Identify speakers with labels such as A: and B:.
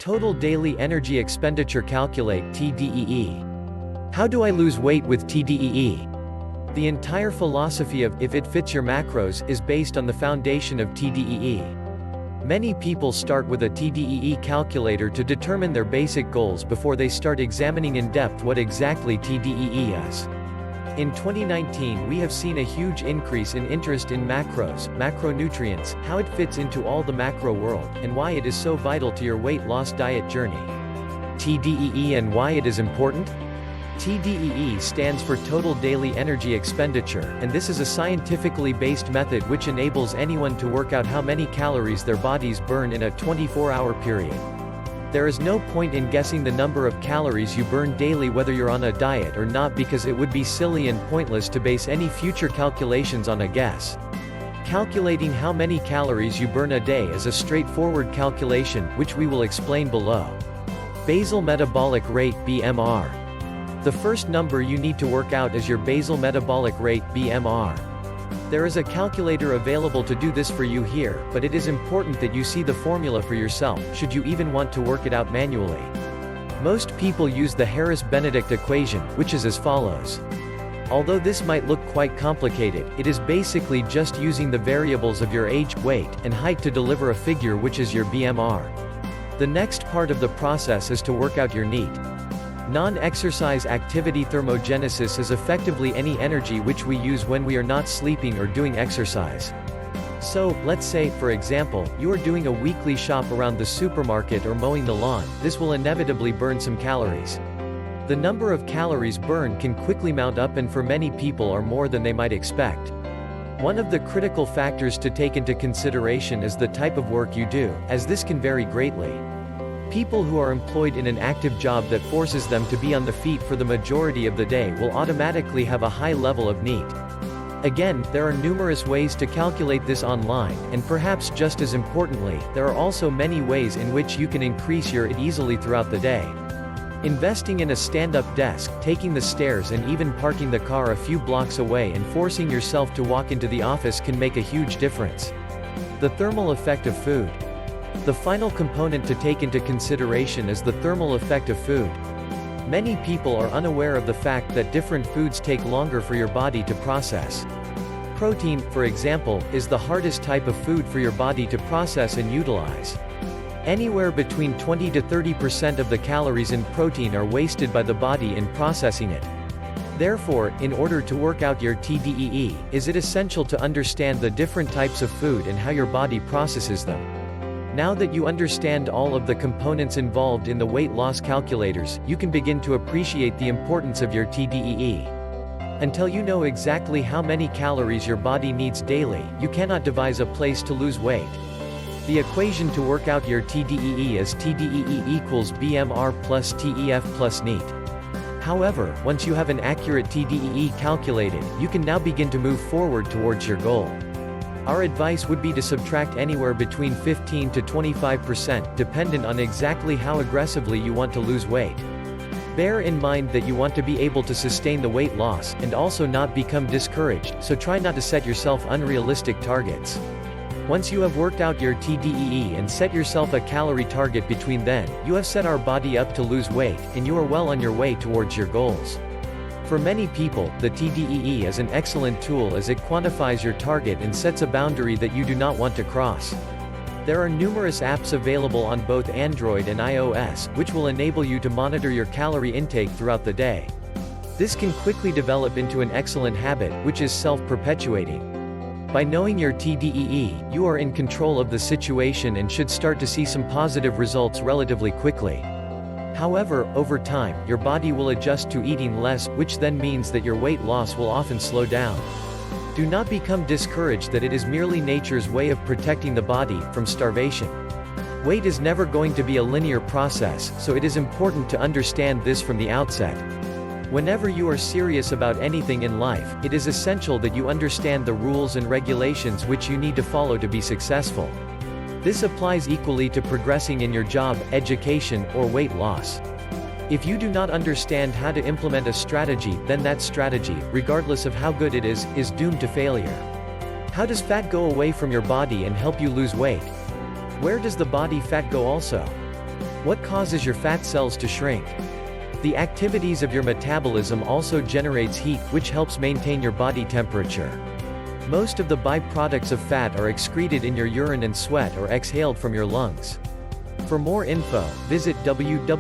A: Total Daily Energy Expenditure Calculate (TDEE). How do I lose weight with TDEE? The entire philosophy of "if it fits your macros" is based on the foundation of TDEE. Many people start with a TDEE calculator to determine their basic goals before they start examining in depth what exactly TDEE is. In 2019 we have seen a huge increase in interest in macros, macronutrients, how it fits into all the macro world, and why it is so vital to your weight loss diet journey. TDEE and why it is important? TDEE stands for Total Daily Energy Expenditure, and this is a scientifically based method which enables anyone to work out how many calories their bodies burn in a 24-hour period. There is no point in guessing the number of calories you burn daily whether you're on a diet or not, because it would be silly and pointless to base any future calculations on a guess. Calculating how many calories you burn a day is a straightforward calculation, which we will explain below. Basal metabolic rate (BMR). The first number you need to work out is your basal metabolic rate (BMR). There is a calculator available to do this for you here, but it is important that you see the formula for yourself, should you even want to work it out manually. Most people use the Harris-Benedict equation, which is as follows. Although this might look quite complicated, it is basically just using the variables of your age, weight, and height to deliver a figure which is your BMR. The next part of the process is to work out your NEAT. Non-exercise activity thermogenesis is effectively any energy which we use when we are not sleeping or doing exercise. So, let's say, for example, you are doing a weekly shop around the supermarket or mowing the lawn. This will inevitably burn some calories. The number of calories burned can quickly mount up, and for many people are more than they might expect. One of the critical factors to take into consideration is the type of work you do, as this can vary greatly. People who are employed in an active job that forces them to be on the feet for the majority of the day will automatically have a high level of NEAT. Again, there are numerous ways to calculate this online, and perhaps just as importantly, there are also many ways in which you can increase your IT easily throughout the day. Investing in a stand-up desk, taking the stairs, and even parking the car a few blocks away and forcing yourself to walk into the office can make a huge difference. The thermal effect of food. The final component to take into consideration is the thermal effect of food. Many people are unaware of the fact that different foods take longer for your body to process. Protein, for example, is the hardest type of food for your body to process and utilize. Anywhere between 20 to 30% of the calories in protein are wasted by the body in processing it. Therefore, in order to work out your TDEE, is it essential to understand the different types of food and how your body processes them. Now that you understand all of the components involved in the weight loss calculators, you can begin to appreciate the importance of your TDEE. Until you know exactly how many calories your body needs daily, you cannot devise a place to lose weight. The equation to work out your TDEE is TDEE equals BMR plus TEF plus NEAT. However, once you have an accurate TDEE calculated, you can now begin to move forward towards your goal. Our advice would be to subtract anywhere between 15 to 25%, dependent on exactly how aggressively you want to lose weight. Bear in mind that you want to be able to sustain the weight loss, and also not become discouraged, so try not to set yourself unrealistic targets. Once you have worked out your TDEE and set yourself a calorie target between then, you have set our body up to lose weight, and you are well on your way towards your goals. For many people, the TDEE is an excellent tool as it quantifies your target and sets a boundary that you do not want to cross. There are numerous apps available on both Android and iOS, which will enable you to monitor your calorie intake throughout the day. This can quickly develop into an excellent habit, which is self-perpetuating. By knowing your TDEE, you are in control of the situation and should start to see some positive results relatively quickly. However, over time, your body will adjust to eating less, which then means that your weight loss will often slow down. Do not become discouraged that it is merely nature's way of protecting the body from starvation. Weight is never going to be a linear process, so it is important to understand this from the outset. Whenever you are serious about anything in life, it is essential that you understand the rules and regulations which you need to follow to be successful. This applies equally to progressing in your job, education, or weight loss. If you do not understand how to implement a strategy, then that strategy, regardless of how good it is doomed to failure. How does fat go away from your body and help you lose weight? Where does the body fat go also? What causes your fat cells to shrink? The activities of your metabolism also generates heat, which helps maintain your body temperature. Most of the byproducts of fat are excreted in your urine and sweat or exhaled from your lungs. For more info, visit www.iifym.com.